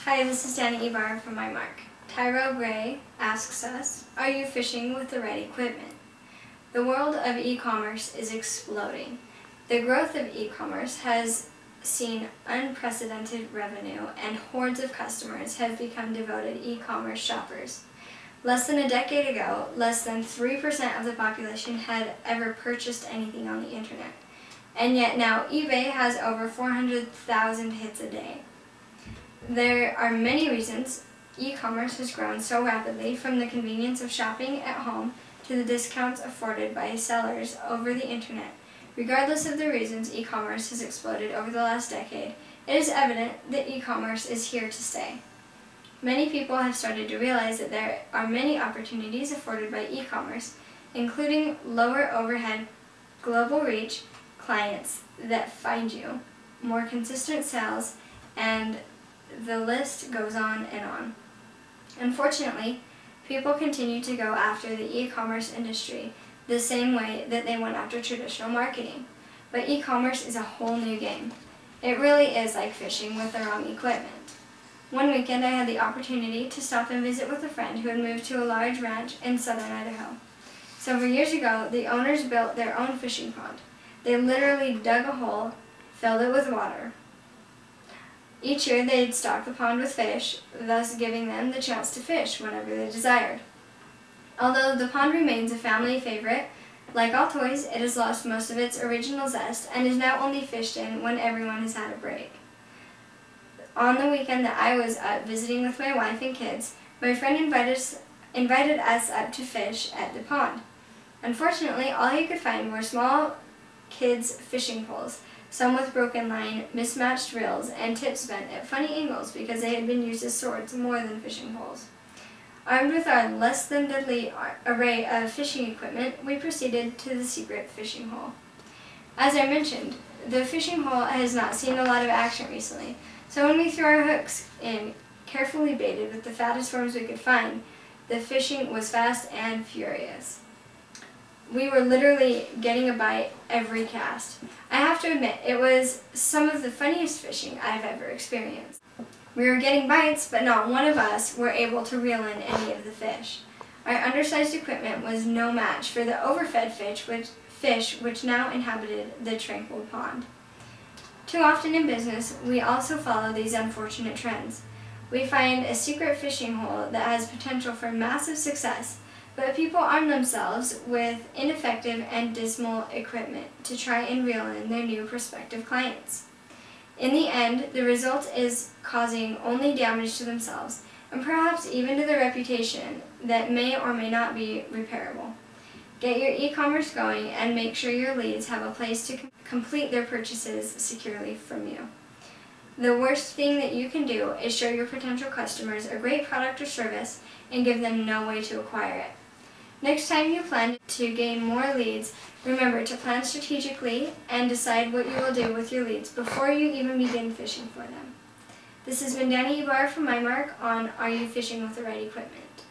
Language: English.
Hi, this is Danny Ibarra from MyMark. Tyro Gray asks us, are you fishing with the right equipment? The world of e-commerce is exploding. The growth of e-commerce has seen unprecedented revenue, and hordes of customers have become devoted e-commerce shoppers. Less than a decade ago, less than 3% of the population had ever purchased anything on the internet. And yet now eBay has over 400,000 hits a day. There are many reasons e-commerce has grown so rapidly, from the convenience of shopping at home to the discounts afforded by sellers over the internet. Regardless of the reasons e-commerce has exploded over the last decade, it is evident that e-commerce is here to stay. Many people have started to realize that there are many opportunities afforded by e-commerce, including lower overhead, global reach, clients that find you, more consistent sales, and the list goes on and on. Unfortunately, people continue to go after the e-commerce industry the same way that they went after traditional marketing. But e-commerce is a whole new game. It really is like fishing with the wrong equipment. One weekend I had the opportunity to stop and visit with a friend who had moved to a large ranch in southern Idaho. Several years ago, the owners built their own fishing pond. They literally dug a hole, filled it with water. Each year they'd stock the pond with fish, thus giving them the chance to fish whenever they desired. Although the pond remains a family favorite, like all toys, it has lost most of its original zest and is now only fished in when everyone has had a break. On the weekend that I was up visiting with my wife and kids, my friend invited us up to fish at the pond. Unfortunately, all he could find were small kids' fishing poles, some with broken line, mismatched reels, and tips bent at funny angles because they had been used as swords more than fishing poles. Armed with our less than deadly array of fishing equipment, we proceeded to the secret fishing hole. As I mentioned, the fishing hole has not seen a lot of action recently, so when we threw our hooks in, carefully baited with the fattest worms we could find, the fishing was fast and furious. We were literally getting a bite every cast. I have to admit, it was some of the funniest fishing I've ever experienced. We were getting bites, but not one of us were able to reel in any of the fish. Our undersized equipment was no match for the overfed fish which now inhabited the tranquil pond. Too often in business, we also follow these unfortunate trends. We find a secret fishing hole that has potential for massive success, but people arm themselves with ineffective and dismal equipment to try and reel in their new prospective clients. In the end, the result is causing only damage to themselves, and perhaps even to their reputation that may or may not be repairable. Get your e-commerce going and make sure your leads have a place to complete their purchases securely from you. The worst thing that you can do is show your potential customers a great product or service and give them no way to acquire it. Next time you plan to gain more leads, remember to plan strategically and decide what you will do with your leads before you even begin fishing for them. This has been Danny Ibarra from MyMark on Are You Fishing with the Right Equipment?